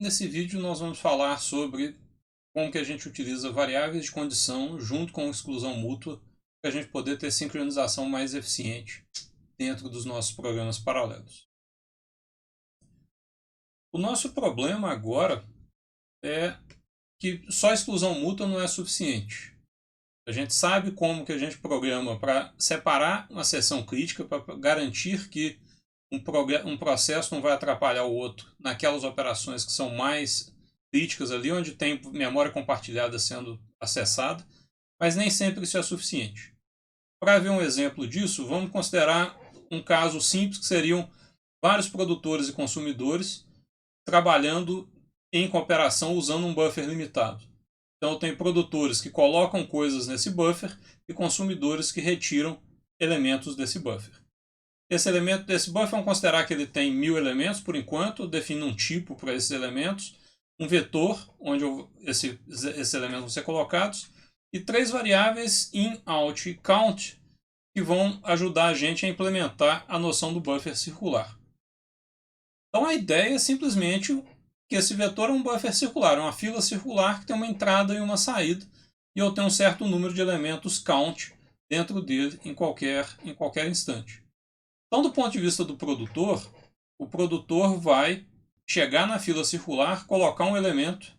Nesse vídeo nós vamos falar sobre como que a gente utiliza variáveis de condição junto com exclusão mútua para a gente poder ter sincronização mais eficiente dentro dos nossos programas paralelos. O nosso problema agora é que só exclusão mútua não é suficiente. A gente sabe como que a gente programa para separar uma seção crítica, para garantir que um processo não vai atrapalhar o outro naquelas operações que são mais críticas ali, onde tem memória compartilhada sendo acessada, mas nem sempre isso é suficiente. Para ver um exemplo disso, vamos considerar um caso simples que seriam vários produtores e consumidores trabalhando em cooperação usando um buffer limitado. Então eu tenho produtores que colocam coisas nesse buffer e consumidores que retiram elementos desse buffer. Esse elemento desse buffer, vamos considerar que ele tem 1000 elementos por enquanto, eu defino um tipo para esses elementos, um vetor, onde esses elementos vão ser colocados, e 3 variáveis in, out e count, que vão ajudar a gente a implementar a noção do buffer circular. Então a ideia é simplesmente que esse vetor é um buffer circular, é uma fila circular que tem uma entrada e uma saída, e eu tenho um certo número de elementos count dentro dele em qualquer instante. Então, do ponto de vista do produtor, o produtor vai chegar na fila circular, colocar um elemento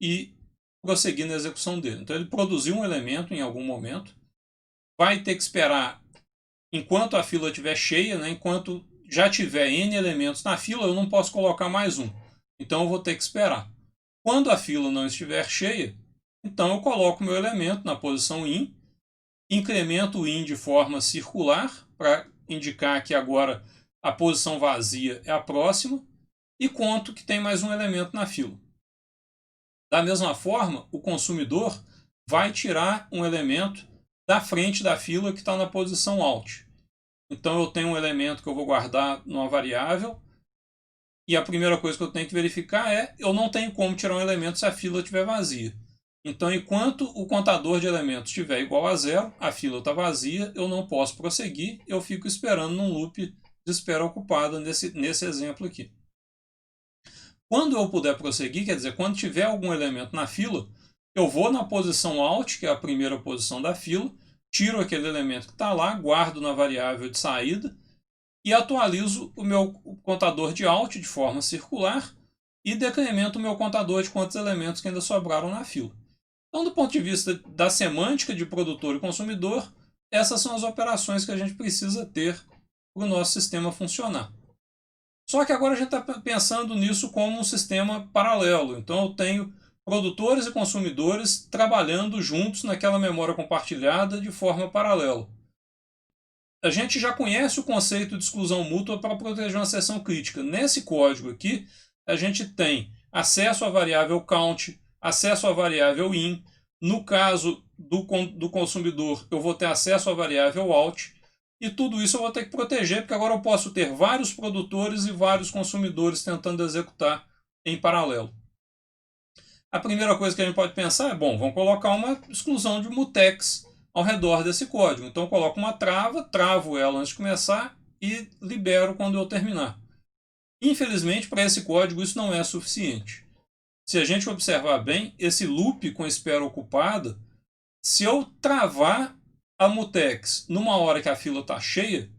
e prosseguir na execução dele. Então, ele produziu um elemento em algum momento, vai ter que esperar enquanto a fila estiver cheia, né? Enquanto já tiver N elementos na fila, eu não posso colocar mais um. Então, eu vou ter que esperar. Quando a fila não estiver cheia, então eu coloco meu elemento na posição in, incremento o in de forma circular para indicar que agora a posição vazia é a próxima e conto que tem mais um elemento na fila. Da mesma forma, o consumidor vai tirar um elemento da frente da fila que está na posição out. Então eu tenho um elemento que eu vou guardar numa variável e a primeira coisa que eu tenho que verificar é eu não tenho como tirar um elemento se a fila estiver vazia. Então, enquanto o contador de elementos estiver igual a 0, a fila está vazia, eu não posso prosseguir, eu fico esperando num loop de espera ocupada nesse exemplo aqui. Quando eu puder prosseguir, quer dizer, quando tiver algum elemento na fila, eu vou na posição out, que é a primeira posição da fila, tiro aquele elemento que está lá, guardo na variável de saída e atualizo o meu contador de out de forma circular e decremento o meu contador de quantos elementos que ainda sobraram na fila. Então, do ponto de vista da semântica de produtor e consumidor, essas são as operações que a gente precisa ter para o nosso sistema funcionar. Só que agora a gente está pensando nisso como um sistema paralelo. Então, eu tenho produtores e consumidores trabalhando juntos naquela memória compartilhada de forma paralela. A gente já conhece o conceito de exclusão mútua para proteger uma seção crítica. Nesse código aqui, a gente tem acesso à variável count, acesso à variável in. No caso do consumidor, eu vou ter acesso à variável out. E tudo isso eu vou ter que proteger, porque agora eu posso ter vários produtores e vários consumidores tentando executar em paralelo. A primeira coisa que a gente pode pensar é, bom, vamos colocar uma exclusão de mutex ao redor desse código. Então eu coloco uma trava, travo ela antes de começar e libero quando eu terminar. Infelizmente, para esse código isso não é suficiente. Se a gente observar bem, esse loop com espera ocupada, se eu travar a mutex numa hora que a fila está cheia,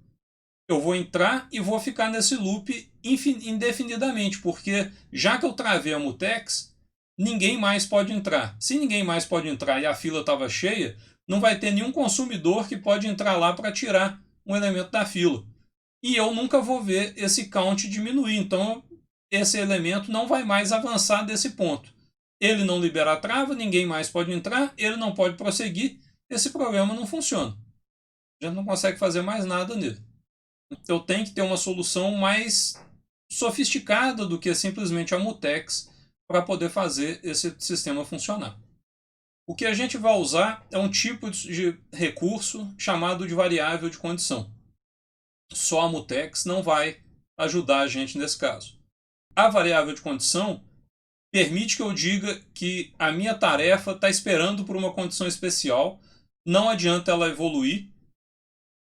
eu vou entrar e vou ficar nesse loop indefinidamente, porque já que eu travei a mutex, ninguém mais pode entrar. Se ninguém mais pode entrar e a fila estava cheia, não vai ter nenhum consumidor que pode entrar lá para tirar um elemento da fila. E eu nunca vou ver esse count diminuir, então esse elemento não vai mais avançar desse ponto. Ele não libera a trava, ninguém mais pode entrar, ele não pode prosseguir, esse programa não funciona. A gente não consegue fazer mais nada nele. Eu tenho que ter uma solução mais sofisticada do que simplesmente a mutex para poder fazer esse sistema funcionar. O que a gente vai usar é um tipo de recurso chamado de variável de condição. Só a mutex não vai ajudar a gente nesse caso. A variável de condição permite que eu diga que a minha tarefa está esperando por uma condição especial, não adianta ela evoluir,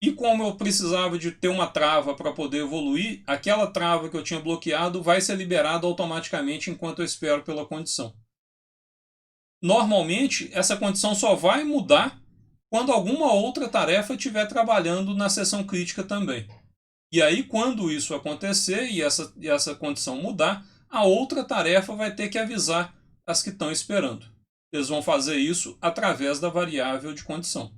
E como eu precisava de ter uma trava para poder evoluir, aquela trava que eu tinha bloqueado vai ser liberada automaticamente enquanto eu espero pela condição. Normalmente, essa condição só vai mudar quando alguma outra tarefa estiver trabalhando na seção crítica também. E aí, quando isso acontecer e essa condição mudar, a outra tarefa vai ter que avisar as que estão esperando. Eles vão fazer isso através da variável de condição.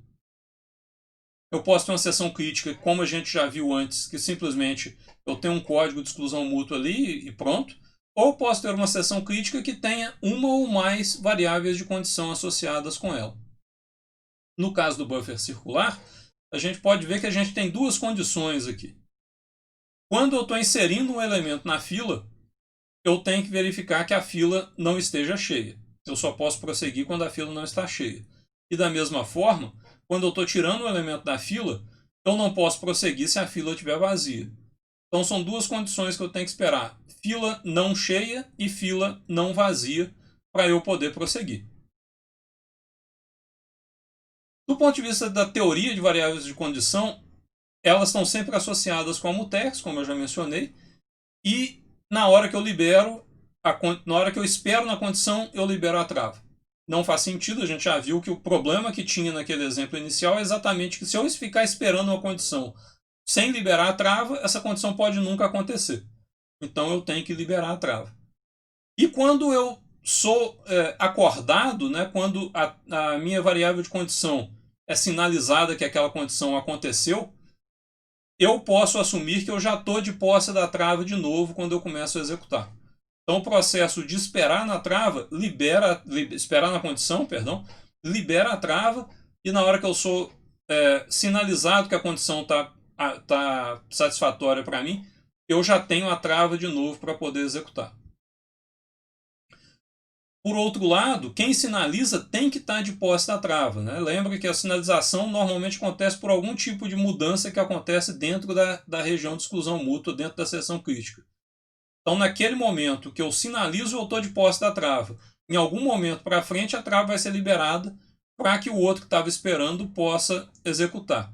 Eu posso ter uma seção crítica, como a gente já viu antes, que simplesmente eu tenho um código de exclusão mútua ali e pronto. Ou posso ter uma seção crítica que tenha uma ou mais variáveis de condição associadas com ela. No caso do buffer circular, a gente pode ver que a gente tem duas condições aqui. Quando eu estou inserindo um elemento na fila, eu tenho que verificar que a fila não esteja cheia. Eu só posso prosseguir quando a fila não está cheia. E da mesma forma, quando eu estou tirando um elemento da fila, eu não posso prosseguir se a fila estiver vazia. Então são duas condições que eu tenho que esperar: fila não cheia e fila não vazia, para eu poder prosseguir. Do ponto de vista da teoria de variáveis de condição, elas estão sempre associadas com a mutex, como eu já mencionei, e na hora que eu libero, na hora que eu espero na condição, eu libero a trava. Não faz sentido, a gente já viu que o problema que tinha naquele exemplo inicial é exatamente que se eu ficar esperando uma condição sem liberar a trava, essa condição pode nunca acontecer. Então eu tenho que liberar a trava. E quando eu sou acordado, né, quando a minha variável de condição é sinalizada que aquela condição aconteceu, eu posso assumir que eu já estou de posse da trava de novo quando eu começo a executar. Então o processo de esperar na trava, esperar na condição, perdão, libera a trava, e na hora que eu sou sinalizado que a condição está satisfatória para mim, eu já tenho a trava de novo para poder executar. Por outro lado, quem sinaliza tem que estar de posse da trava, né? Lembra que a sinalização normalmente acontece por algum tipo de mudança que acontece dentro da região de exclusão mútua, dentro da seção crítica. Então, naquele momento que eu sinalizo, eu estou de posse da trava. Em algum momento para frente, a trava vai ser liberada para que o outro que estava esperando possa executar.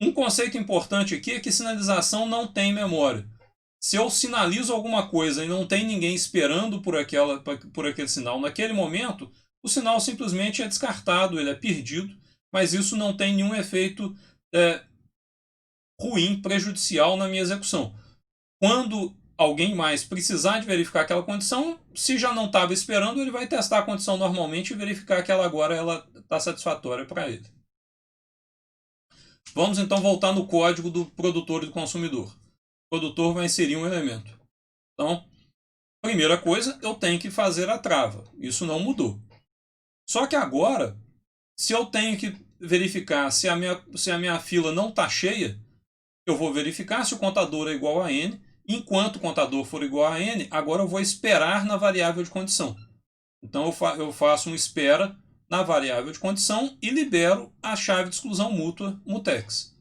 Um conceito importante aqui é que sinalização não tem memória. Se eu sinalizo alguma coisa e não tem ninguém esperando por aquele sinal naquele momento, o sinal simplesmente é descartado, ele é perdido, mas isso não tem nenhum efeito ruim, prejudicial na minha execução. Quando alguém mais precisar de verificar aquela condição, se já não estava esperando, ele vai testar a condição normalmente e verificar que ela agora está satisfatória para ele. Vamos então voltar no código do produtor e do consumidor. O produtor vai inserir um elemento. Então, primeira coisa, eu tenho que fazer a trava. Isso não mudou. Só que agora, se eu tenho que verificar se a minha fila não está cheia, eu vou verificar se o contador é igual a n. Enquanto o contador for igual a n, agora eu vou esperar na variável de condição. Então eu faço um espera na variável de condição e libero a chave de exclusão mútua mutex.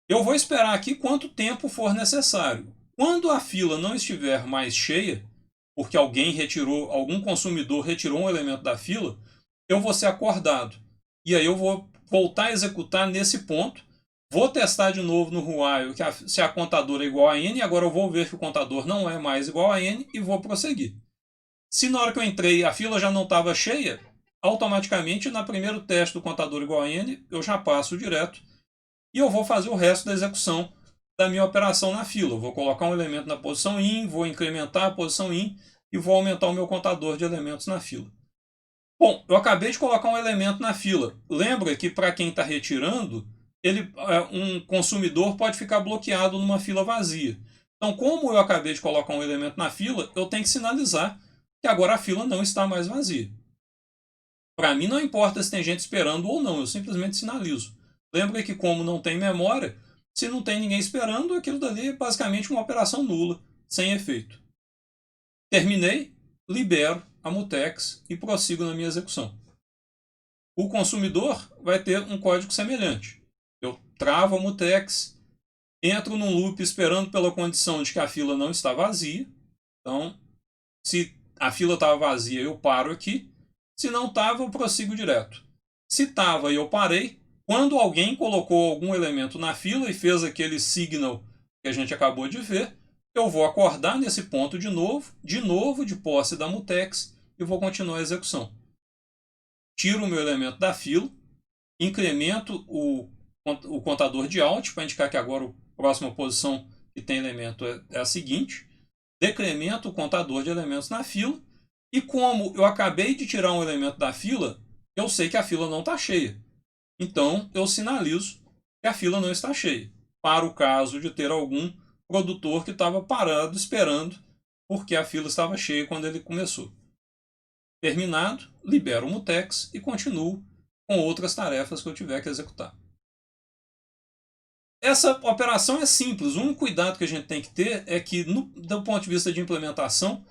Eu vou esperar aqui quanto tempo for necessário. Quando a fila não estiver mais cheia, porque algum consumidor retirou um elemento da fila, eu vou ser acordado. E aí eu vou voltar a executar nesse ponto. Vou testar de novo no while se a contadora é igual a n. Agora eu vou ver que o contador não é mais igual a n e vou prosseguir. Se na hora que eu entrei a fila já não estava cheia, automaticamente no primeiro teste do contador igual a n, eu já passo direto e eu vou fazer o resto da execução da minha operação na fila. Eu vou colocar um elemento na posição in, vou incrementar a posição in e vou aumentar o meu contador de elementos na fila. Bom, eu acabei de colocar um elemento na fila. Lembra que para quem está retirando, um consumidor pode ficar bloqueado numa fila vazia. Então, como eu acabei de colocar um elemento na fila, eu tenho que sinalizar que agora a fila não está mais vazia. Para mim não importa se tem gente esperando ou não, eu simplesmente sinalizo. Lembra que como não tem memória, se não tem ninguém esperando, aquilo dali é basicamente uma operação nula, sem efeito. Terminei, libero a mutex e prossigo na minha execução. O consumidor vai ter um código semelhante. Eu travo a mutex, entro num loop esperando pela condição de que a fila não está vazia. Então, se a fila estava vazia, eu paro aqui. Se não estava, eu prossigo direto. Se estava e eu parei, Quando alguém colocou algum elemento na fila e fez aquele signal que a gente acabou de ver, eu vou acordar nesse ponto de novo de posse da mutex, e vou continuar a execução. Tiro o meu elemento da fila, incremento o contador de out para indicar que agora a próxima posição que tem elemento é a seguinte, decremento o contador de elementos na fila, e como eu acabei de tirar um elemento da fila, eu sei que a fila não está cheia. Então eu sinalizo que a fila não está cheia, para o caso de ter algum produtor que estava parado esperando porque a fila estava cheia quando ele começou. Terminado, libero o mutex e continuo com outras tarefas que eu tiver que executar. Essa operação é simples. O único cuidado que a gente tem que ter é que, do ponto de vista de implementação,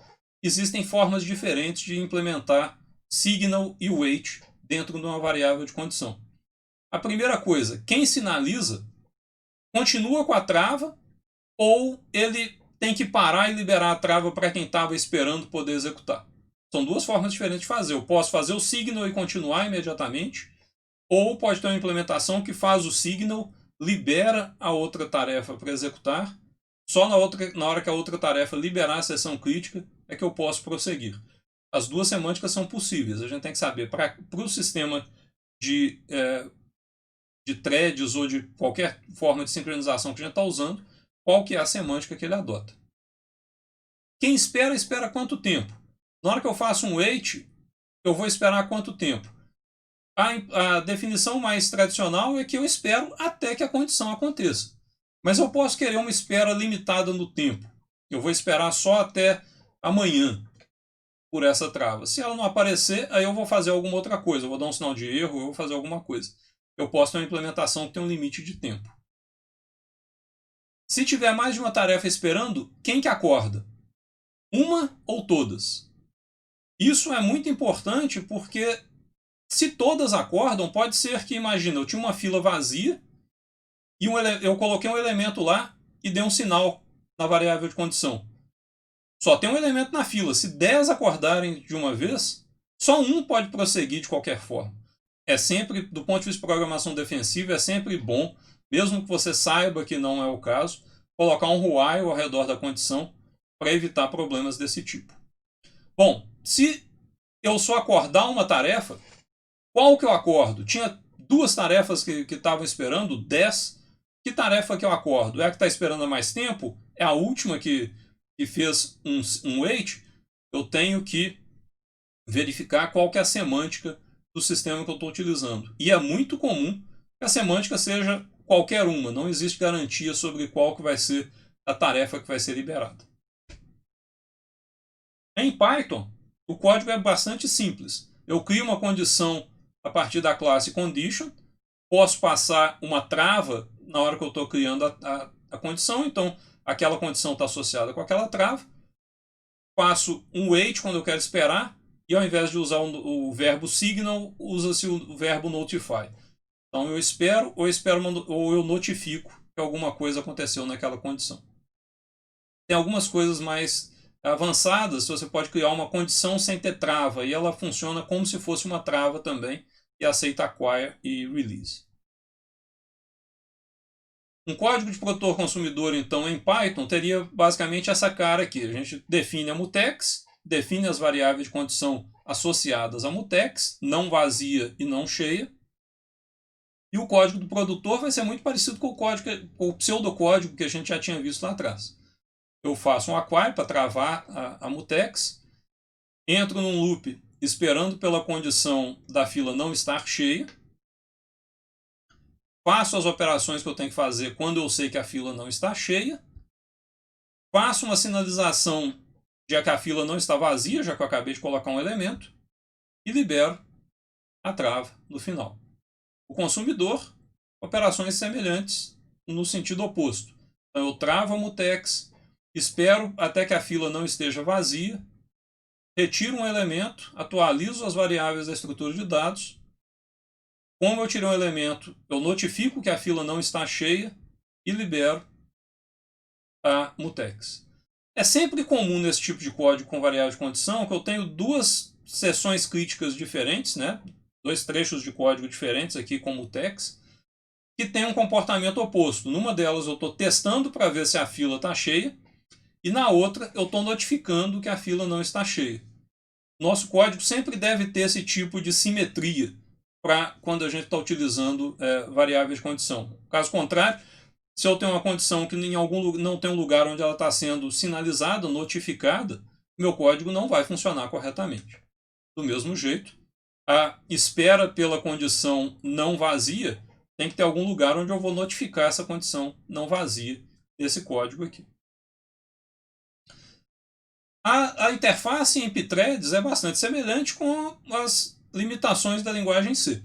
existem formas diferentes de implementar signal e wait dentro de uma variável de condição. A primeira coisa, quem sinaliza continua com a trava ou ele tem que parar e liberar a trava para quem estava esperando poder executar. São duas formas diferentes de fazer. Eu posso fazer o signal e continuar imediatamente, ou pode ter uma implementação que faz o signal, libera a outra tarefa para executar, só na hora que a outra tarefa liberar a sessão crítica é que eu posso prosseguir. As duas semânticas são possíveis. A gente tem que saber, para o sistema de threads ou de qualquer forma de sincronização que a gente está usando, qual que é a semântica que ele adota. Quem espera, espera quanto tempo? Na hora que eu faço um wait, eu vou esperar quanto tempo? A definição mais tradicional é que eu espero até que a condição aconteça. Mas eu posso querer uma espera limitada no tempo. Eu vou esperar só até amanhã por essa trava. Se ela não aparecer, aí eu vou fazer alguma outra coisa. Eu vou dar um sinal de erro, eu vou fazer alguma coisa. Eu posso ter uma implementação que tem um limite de tempo. Se tiver mais de uma tarefa esperando, quem que acorda? Uma ou todas? Isso é muito importante porque se todas acordam, pode ser que, imagina, eu tinha uma fila vazia e eu coloquei um elemento lá e dei um sinal na variável de condição. Só tem um elemento na fila. Se 10 acordarem de uma vez, só um pode prosseguir de qualquer forma. É sempre, do ponto de vista de programação defensiva, é sempre bom, mesmo que você saiba que não é o caso, colocar um while ao redor da condição para evitar problemas desse tipo. Bom, se eu só acordar uma tarefa, qual que eu acordo? Tinha duas tarefas que estavam esperando, 10. Que tarefa que eu acordo? É a que está esperando há mais tempo? É a última que fez um wait? Eu tenho que verificar qual que é a semântica do sistema que eu estou utilizando. E é muito comum que a semântica seja qualquer uma. Não existe garantia sobre qual que vai ser a tarefa que vai ser liberada. Em Python, o código é bastante simples. Eu crio uma condição a partir da classe condition, posso passar uma trava na hora que eu estou criando a condição, então aquela condição está associada com aquela trava. Faço um wait quando eu quero esperar, e ao invés de usar o verbo signal, usa-se o verbo notify. Então eu espero ou eu notifico que alguma coisa aconteceu naquela condição. Tem algumas coisas mais avançadas, você pode criar uma condição sem ter trava, e ela funciona como se fosse uma trava também, e aceita acquire e release. Um código de produtor consumidor, então, em Python, teria basicamente essa cara aqui. A gente define a mutex, define as variáveis de condição associadas à mutex, não vazia e não cheia. E o código do produtor vai ser muito parecido com o pseudocódigo que a gente já tinha visto lá atrás. Eu faço um acquire para travar a mutex, entro num loop esperando pela condição da fila não estar cheia, faço as operações que eu tenho que fazer quando eu sei que a fila não está cheia, faço uma sinalização de que a fila não está vazia, já que eu acabei de colocar um elemento, e libero a trava no final. O consumidor, operações semelhantes no sentido oposto. Então eu travo a mutex, espero até que a fila não esteja vazia, retiro um elemento, atualizo as variáveis da estrutura de dados. Como eu tirei um elemento, eu notifico que a fila não está cheia e libero a mutex. É sempre comum nesse tipo de código com variável de condição que eu tenho duas seções críticas diferentes, né? Dois trechos de código diferentes aqui com mutex. que tem um comportamento oposto. Numa delas eu estou testando para ver se a fila está cheia, e na outra eu estou notificando que a fila não está cheia. Nosso código sempre deve ter esse tipo de simetria para quando a gente está utilizando variáveis de condição. Caso contrário, se eu tenho uma condição que em algum não tem um lugar onde ela está sendo sinalizada, notificada, meu código não vai funcionar corretamente. Do mesmo jeito, a espera pela condição não vazia tem que ter algum lugar onde eu vou notificar essa condição não vazia desse código aqui. A interface em pthreads é bastante semelhante com as limitações da linguagem C.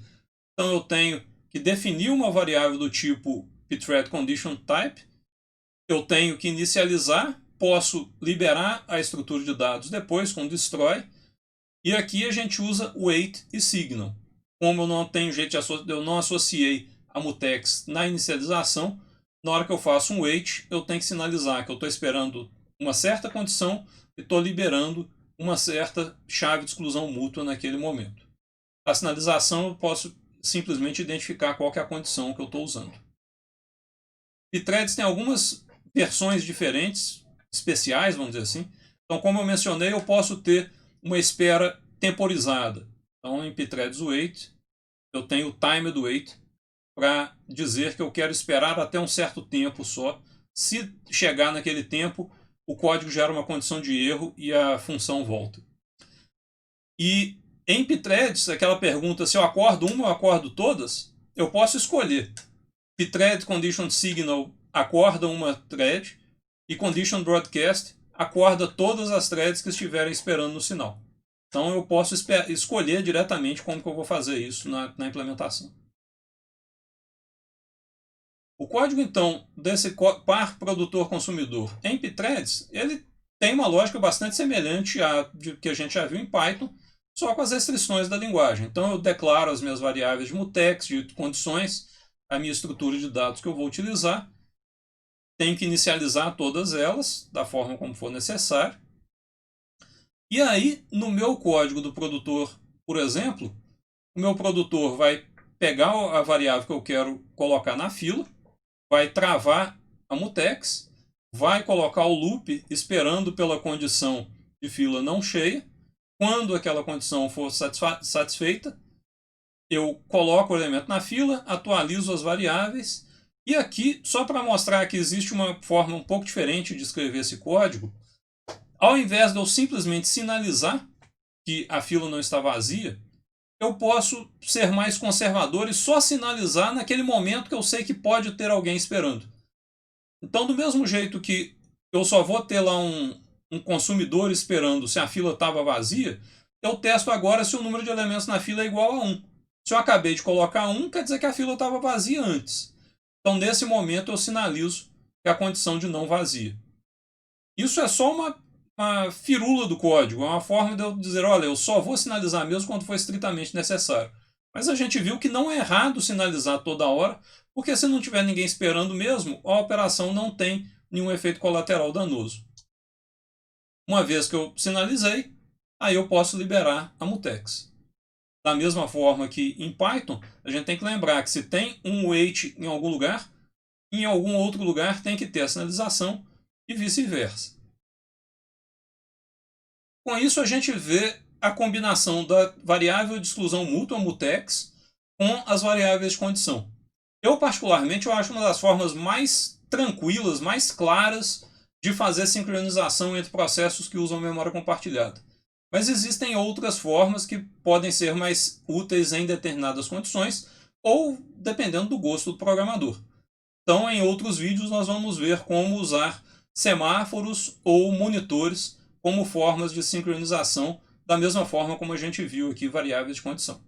Então eu tenho que definir uma variável do tipo pthread_condition_type, eu tenho que inicializar, posso liberar a estrutura de dados depois com destroy, e aqui a gente usa wait e signal. Como eu não tenho jeito eu não associei a mutex na inicialização, na hora que eu faço um wait, eu tenho que sinalizar que eu estou esperando uma certa condição e estou liberando uma certa chave de exclusão mútua naquele momento. A sinalização eu posso simplesmente identificar qual que é a condição que eu estou usando. Pthreads tem algumas versões diferentes, especiais, vamos dizer assim. Então, como eu mencionei, eu posso ter uma espera temporizada. Então, em pthreads wait, eu tenho o timed wait para dizer que eu quero esperar até um certo tempo só. Se chegar naquele tempo, o código gera uma condição de erro e a função volta. E em pthreads, aquela pergunta se eu acordo uma ou acordo todas, eu posso escolher. Pthread condition signal acorda uma thread e condition broadcast acorda todas as threads que estiverem esperando no sinal. Então eu posso escolher diretamente como que eu vou fazer isso na implementação. O código, então, desse par produtor-consumidor em pthreads, ele tem uma lógica bastante semelhante à que a gente já viu em Python, só com as restrições da linguagem. Então eu declaro as minhas variáveis de mutex, de condições, a minha estrutura de dados que eu vou utilizar, tenho que inicializar todas elas da forma como for necessário. E aí, no meu código do produtor, por exemplo, o meu produtor vai pegar a variável que eu quero colocar na fila, vai travar a mutex, vai colocar o loop esperando pela condição de fila não cheia. Quando aquela condição for satisfeita, eu coloco o elemento na fila, atualizo as variáveis, e aqui, só para mostrar que existe uma forma um pouco diferente de escrever esse código, ao invés de eu simplesmente sinalizar que a fila não está vazia, eu posso ser mais conservador e só sinalizar naquele momento que eu sei que pode ter alguém esperando. Então, do mesmo jeito que eu só vou ter lá um consumidor esperando se a fila estava vazia, eu testo agora se o número de elementos na fila é igual a 1. Se eu acabei de colocar 1, quer dizer que a fila estava vazia antes. Então, nesse momento, eu sinalizo que a condição de não vazia. Isso é só uma firula do código, é uma forma de eu dizer, olha, eu só vou sinalizar mesmo quando for estritamente necessário. Mas a gente viu que não é errado sinalizar toda hora, porque se não tiver ninguém esperando mesmo, a operação não tem nenhum efeito colateral danoso. Uma vez que eu sinalizei, aí eu posso liberar a mutex. Da mesma forma que em Python, a gente tem que lembrar que se tem um wait em algum lugar, em algum outro lugar tem que ter a sinalização e vice-versa. Com isso, a gente vê a combinação da variável de exclusão mútua, mutex, com as variáveis de condição. Eu, particularmente, eu acho uma das formas mais tranquilas, mais claras de fazer sincronização entre processos que usam memória compartilhada. Mas existem outras formas que podem ser mais úteis em determinadas condições ou dependendo do gosto do programador. Então, em outros vídeos, nós vamos ver como usar semáforos ou monitores como formas de sincronização, da mesma forma como a gente viu aqui variáveis de condição.